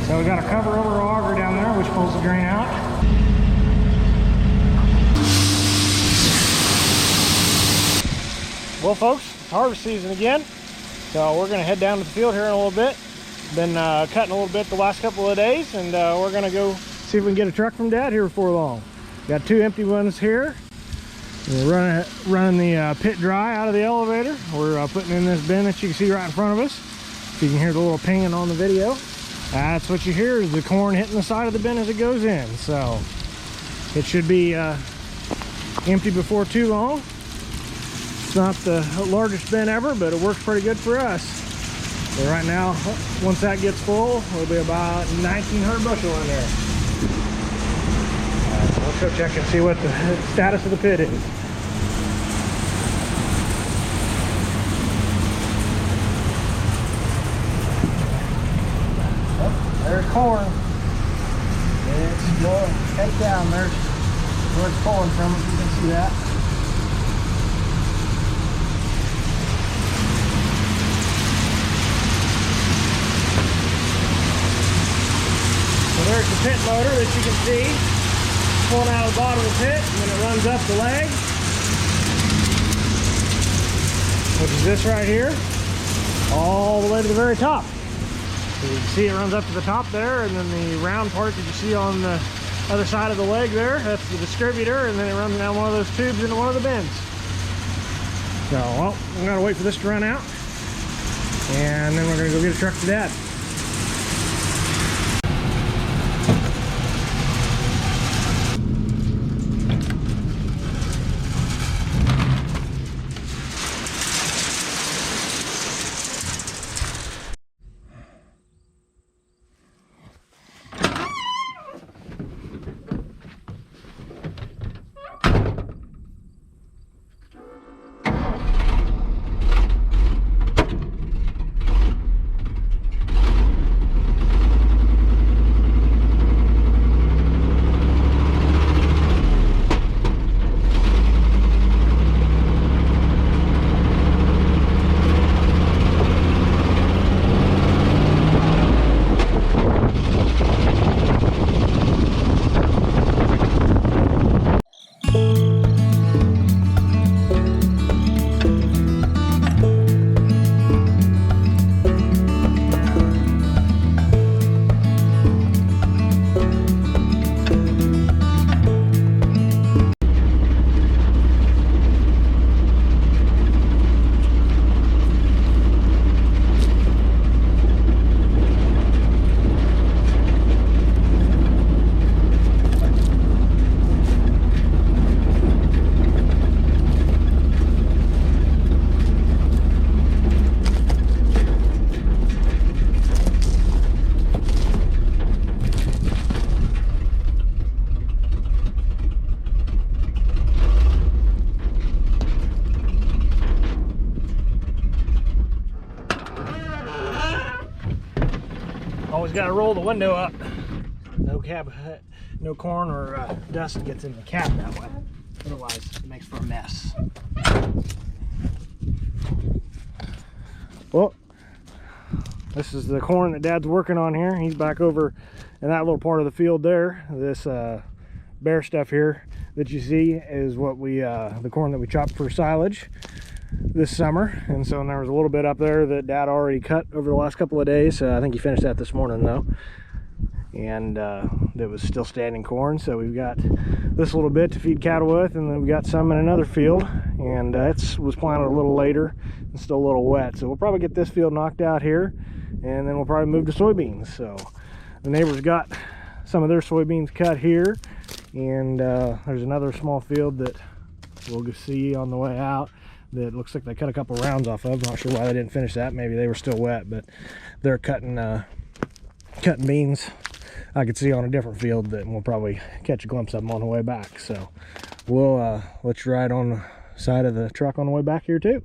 So we got a cover over auger down there, which pulls the grain out. Well, folks, it's harvest season again. So we're gonna head down to the field here in a little bit. Been cutting a little bit the last couple of days, and we're gonna go see if we can get a truck from Dad here before long. Got 2 empty ones here. We're running the pit dry out of the elevator. We're putting in this bin that you can see right in front of us. If you can hear the little pinging on the video, that's what you hear, is the corn hitting the side of the bin as it goes in. So it should be empty before too long. It's not the largest bin ever, but it works pretty good for us. So right now, once that gets full, it'll be about 1,900 bushel in there. Let's go check and see what the status of the pit is. Oh, there's corn. It's going head down. There's where it's pulling from, if you can see that. So there's the pit motor that you can see pulling out of the bottom of the pit, and then it runs up the leg, which is this right here, all the way to the very top. So you can see it runs up to the top there, and then the round part that you see on the other side of the leg there, that's the distributor, and then it runs down one of those tubes into one of the bins. So, well, I'm gonna wait for this to run out, and then we're gonna go get a truck to Dad. Always got to roll the window up. No corn or dust gets in the cab that way. Otherwise, it makes for a mess. Well, this is the corn that Dad's working on here. He's back over in that little part of the field there. This bare stuff here that you see is what we the corn that we chopped for silage this summer. And so there was a little bit up there that Dad already cut over the last couple of days. I think he finished that this morning though, and it was still standing corn. So we've got this little bit to feed cattle with, and then we got some in another field, and it was planted a little later and still a little wet. So we'll probably get this field knocked out here, and then we'll probably move to soybeans. So the neighbors got some of their soybeans cut here, and there's another small field that we'll go see on the way out that looks like they cut a couple rounds off of. Not sure why they didn't finish that. Maybe they were still wet, but they're cutting beans. I could see on a different field that we'll probably catch a glimpse of them on the way back. So we'll let you ride on the side of the truck on the way back here too.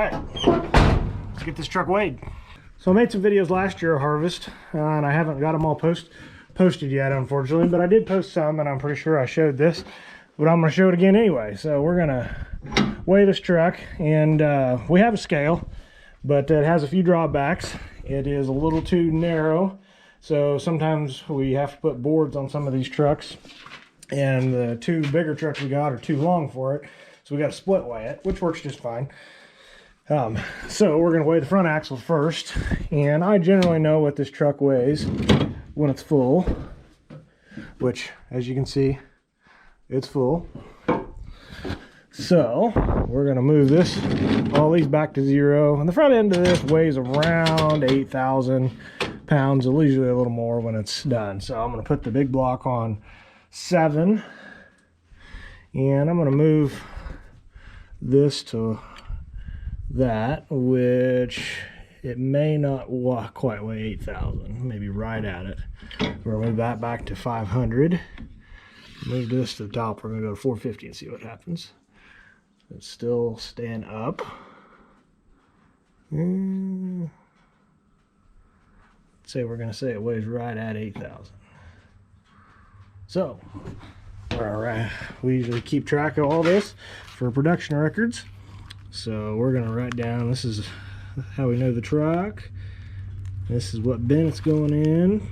right, let's get this truck weighed. So I made some videos last year of harvest, and I haven't got them all posted yet, unfortunately, but I did post some, and I'm pretty sure I showed this, but I'm going to show it again anyway. So we're going to weigh this truck, and we have a scale, but it has a few drawbacks. It is a little too narrow, so sometimes we have to put boards on some of these trucks, and the two bigger trucks we got are too long for it, so we got to split weigh it, which works just fine. So we're going to weigh the front axle first, and I generally know what this truck weighs when it's full, which, as you can see, it's full. So we're going to move all these back to 0, and the front end of this weighs around 8,000 pounds, usually a little more when it's done. So I'm going to put the big block on 7, and I'm going to move this to that, which it may not quite weigh 8,000, maybe right at it. We're going to move that back to 500. Move this to the top. We're going to go to 450 and see what happens. It's still staying up. Let's say we're going to say it weighs right at 8,000. So we usually keep track of all this for production records. So we're going to write down, this is how we know the truck. This is what bin it's going in.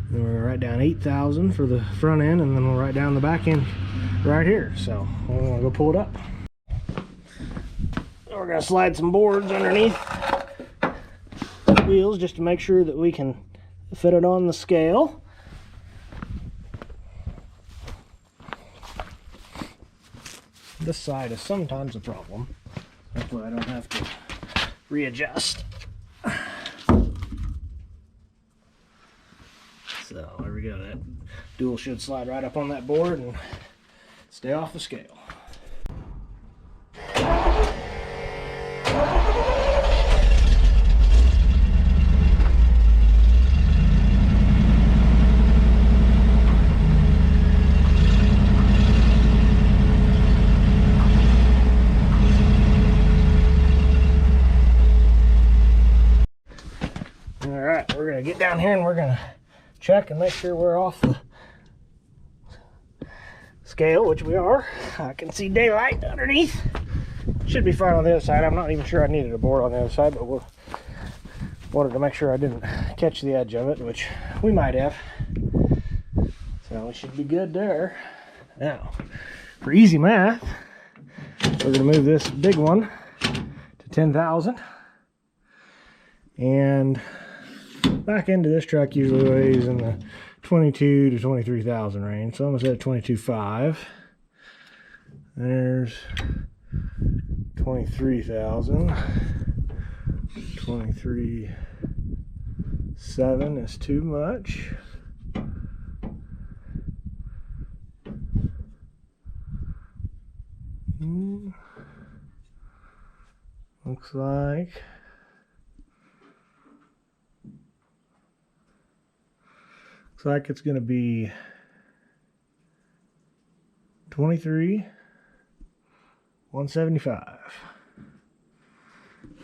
And we're going to write down 8,000 for the front end, and then we'll write down the back end right here. So we're going to go pull it up. We're going to slide some boards underneath the wheels just to make sure that we can fit it on the scale. This side is sometimes a problem. Hopefully I don't have to readjust. So there we go. That dual should slide right up on that board and stay off the scale. Alright, we're going to get down here and we're going to check and make sure we're off the scale, which we are. I can see daylight underneath. Should be fine on the other side. I'm not even sure I needed a board on the other side, but we wanted to make sure I didn't catch the edge of it, which we might have. So we should be good there. Now, for easy math, we're going to move this big one to 10,000. And back into this truck usually weighs in the 22 to 23,000 range, so I'm gonna set 22.5. There's 23,000. 23.7 is too much. Looks like it's going to be 23,175.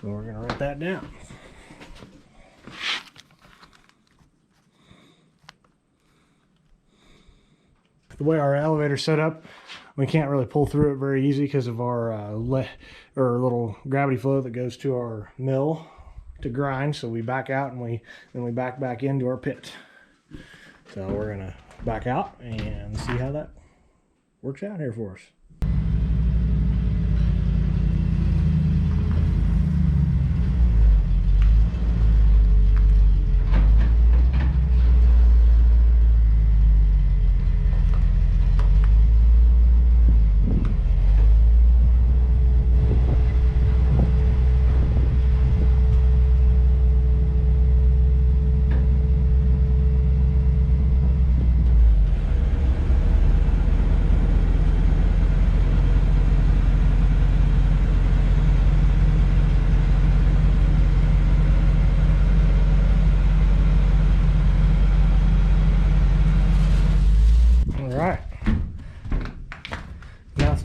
So we're going to write that down. The way our elevator's set up, we can't really pull through it very easy because of our little gravity flow that goes to our mill to grind. So we back out and we back into our pit. So we're going to back out and see how that works out here for us.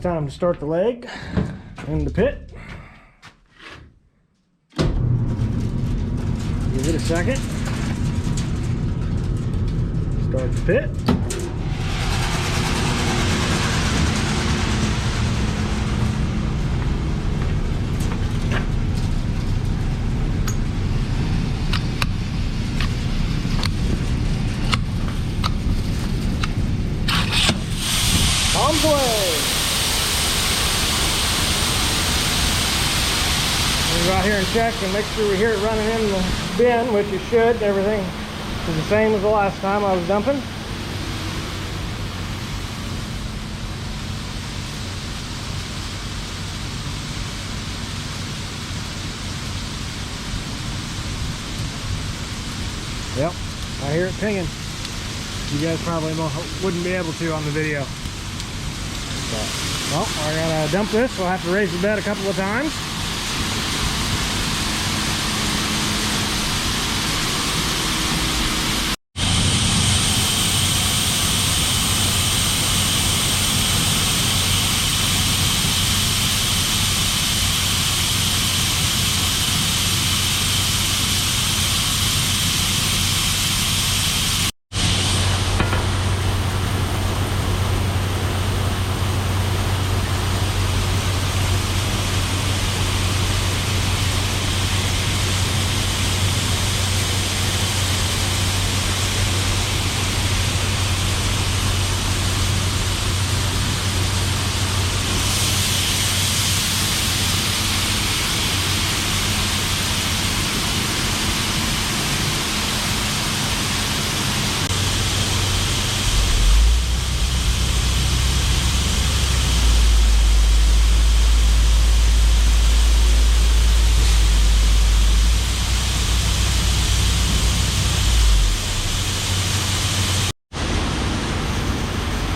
Time to start the leg in the pit. second. Start the pit. Arms away. We'll go out here and check and make sure we hear it running in the bin, which it should. Everything is the same as the last time I was dumping. Yep, I hear it pinging. You guys probably wouldn't be able to on the video. So, well, we're gonna dump this. We'll have to raise the bed a couple of times.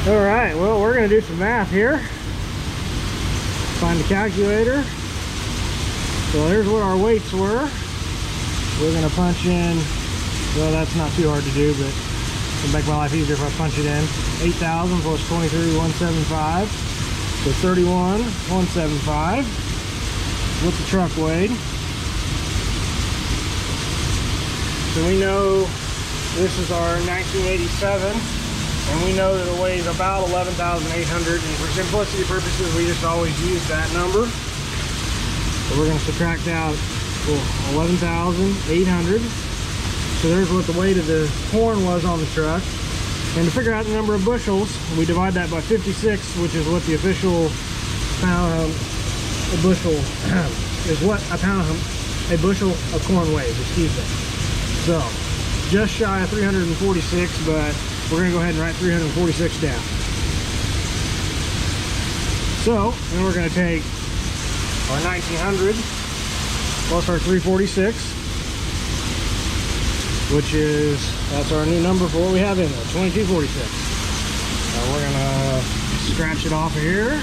All right, well, we're gonna do some math here. Find the calculator. So here's what our weights were. We're gonna punch in, well, that's not too hard to do, but it'll make my life easier if I punch it in. 8,000 plus 23,175. So 31,175. What the truck weighed. So we know this is our 1987. And we know that it weighs about 11,800, and for simplicity purposes, we just always use that number. So we're going to subtract out 11,800. So there's what the weight of the corn was on the truck. And to figure out the number of bushels, we divide that by 56, which is what the official pound a bushel is what a bushel of corn weighs. Excuse me. So just shy of 346, but we're going to go ahead and write 346 down. So, then we're going to take our 1900 plus our 346, which is, that's our new number for what we have in there, 2246. We're going to scratch it off of here.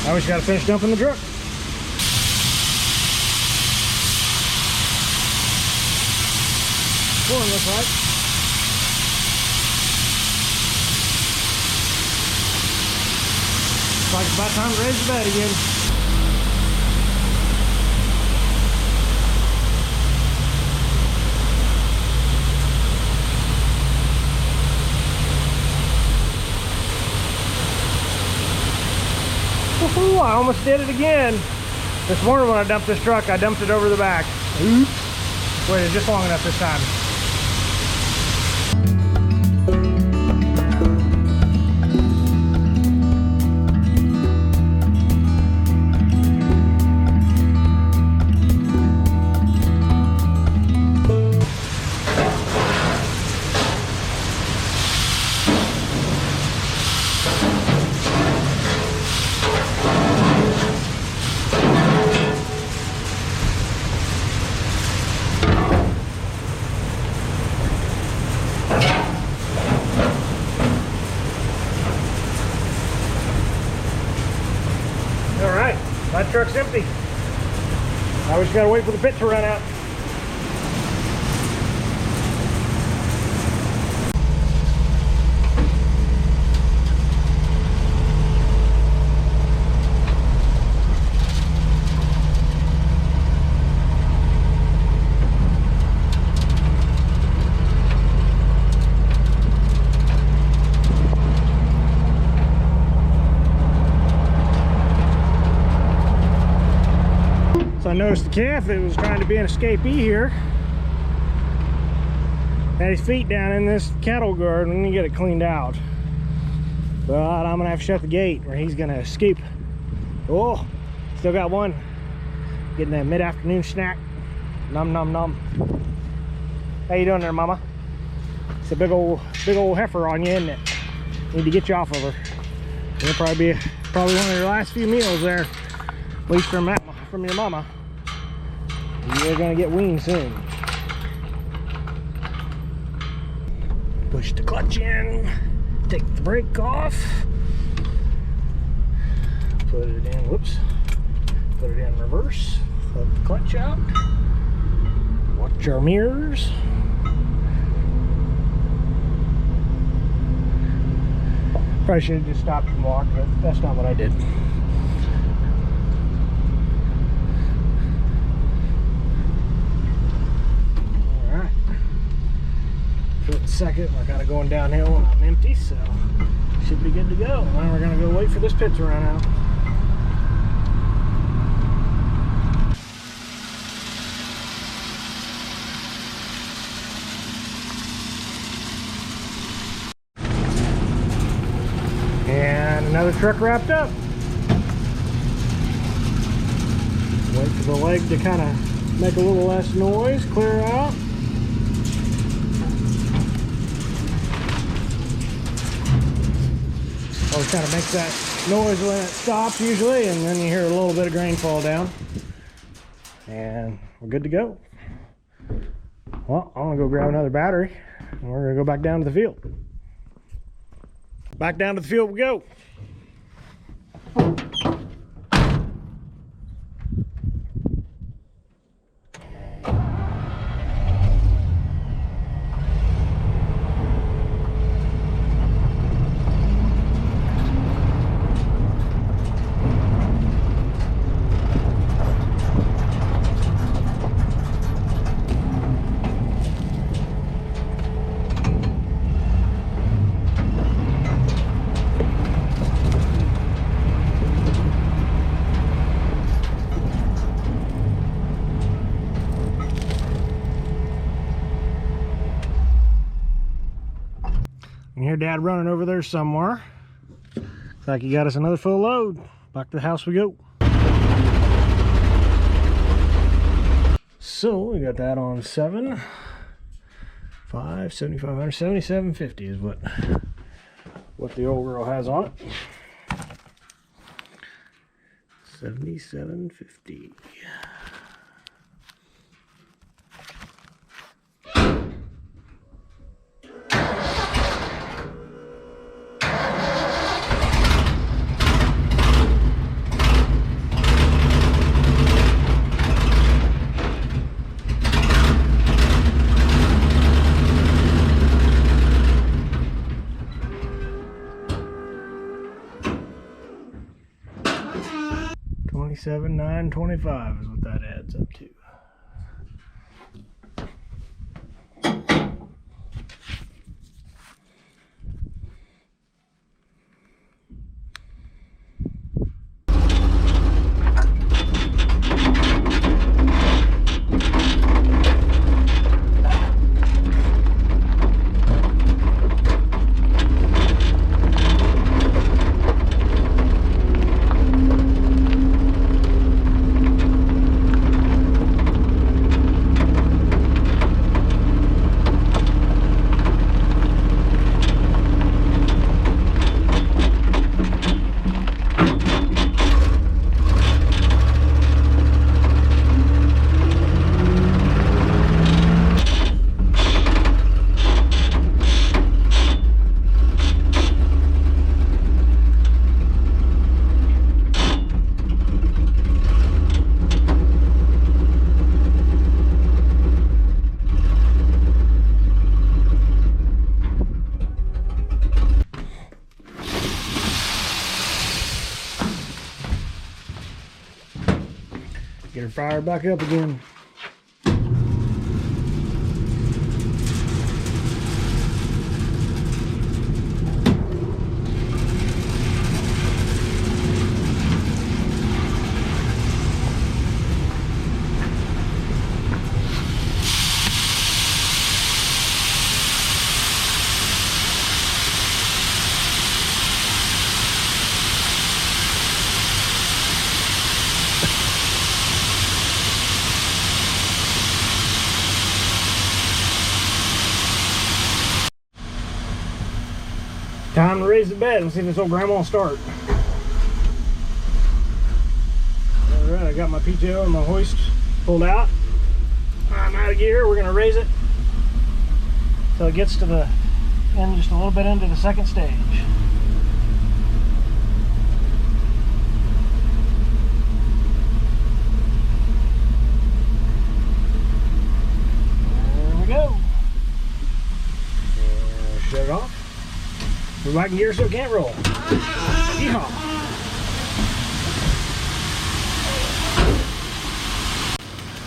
Now we just gotta finish dumping the truck. Pulling this right. Looks like it's about time to raise the bed again. Ooh, I almost did it again. This morning when I dumped this truck, I dumped it over the back. Oops. Waited just long enough this time. My truck's empty. Now we just gotta wait for the pit to run out. I noticed the calf that was trying to be an escapee here had his feet down in this cattle guard. We need to get it cleaned out. But I'm gonna have to shut the gate or he's gonna escape. Oh, still got one. Getting a mid-afternoon snack. Nom nom nom. How you doing there, mama? It's a big old heifer on you, isn't it? Need to get you off of her. It'll probably be one of your last few meals there, at least from your mama. You're gonna get weaned soon. Push the clutch in. Take the brake off. Put it in. Whoops. Put it in reverse. Let the clutch out. Watch our mirrors. Probably should have just stopped and walked, but that's not what I did. Alright. For a second, we're kind of going downhill and I'm empty, so should be good to go. Now we're going to go wait for this pit to run out. And another truck wrapped up. Wait for the leg to kind of make a little less noise, clear out. Always kind of makes that noise when it stops usually, and then you hear a little bit of grain fall down. And we're good to go. Well, I'm gonna go grab another battery and we're gonna go back down to the field. Back down to the field we go. You hear Dad running over there somewhere. Looks like he got us another full load. Back to the house we go. So we got that on 7, 5, 7,500, 77.50 is what the old girl has on it. 77.50. 27,925 is what that adds up to. Get her fired back up again. Time to raise the bed and see if this old grandma will start. Alright, I got my PTO and my hoist pulled out. I'm out of gear. We're going to raise it till it gets to the end, just a little bit into the second stage. There we go. And shut it off. We're back in gear so it can't roll. Yeehaw.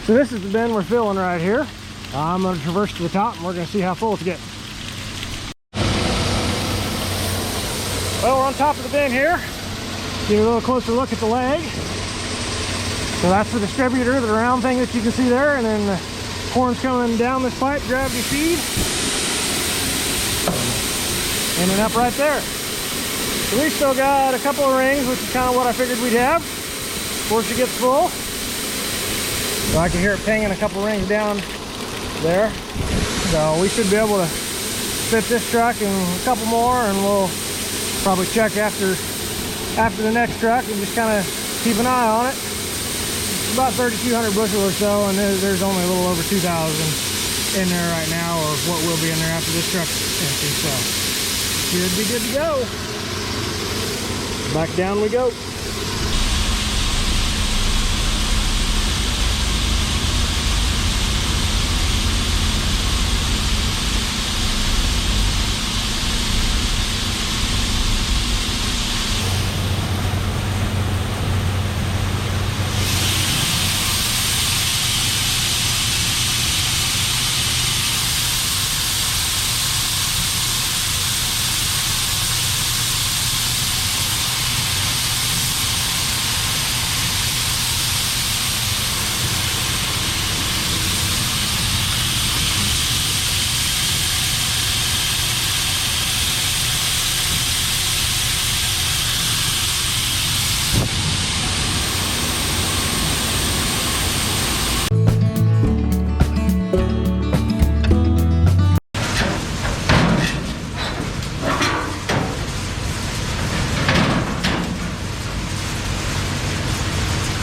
So this is the bin we're filling right here. I'm going to traverse to the top and we're going to see how full it's getting. Well, we're on top of the bin here. Get a little closer look at the leg. So that's the distributor, the round thing that you can see there, and then the corn's coming down this pipe, gravity feed. Ending up right there. So we still got a couple of rings, which is kind of what I figured we'd have before she gets full. So I can hear it pinging a couple rings down there. So we should be able to fit this truck and a couple more, and we'll probably check after the next truck and just kind of keep an eye on it. It's about 3,200 bushel or so, and there's only a little over 2,000 in there right now, or what will be in there after this truck's empty. So should be good to go. Back down we go.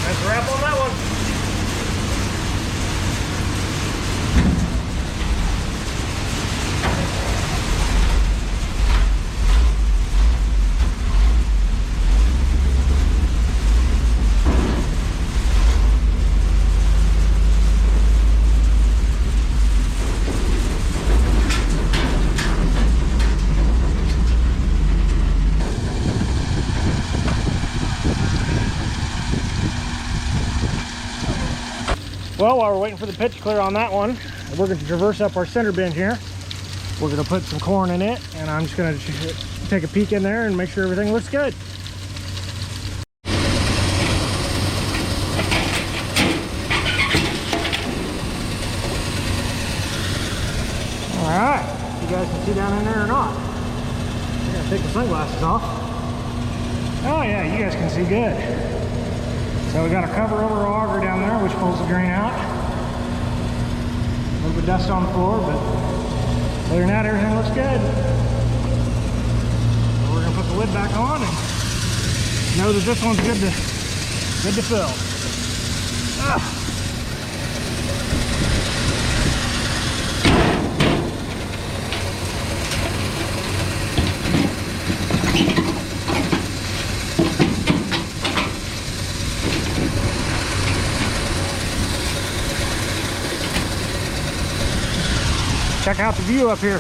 That's a wrap on that one. Well, while we're waiting for the pit to clear on that one, we're going to traverse up our center bin here. We're going to put some corn in it, and I'm just going to take a peek in there and make sure everything looks good. Alright, you guys can see down in there or not. I'm going to take the sunglasses off. Oh yeah, you guys can see good. So we got a cover over our auger down there, which pulls the grain out. A little bit of dust on the floor, but other than that, everything looks good. So we're gonna put the lid back on and know that this one's good to fill. Ah. Check out the view up here.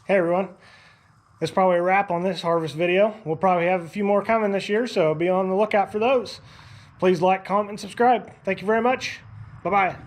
Hey everyone, that's probably a wrap on this harvest video. We'll probably have a few more coming this year, so be on the lookout for those. Please like, comment, and subscribe. Thank you very much. Bye-bye.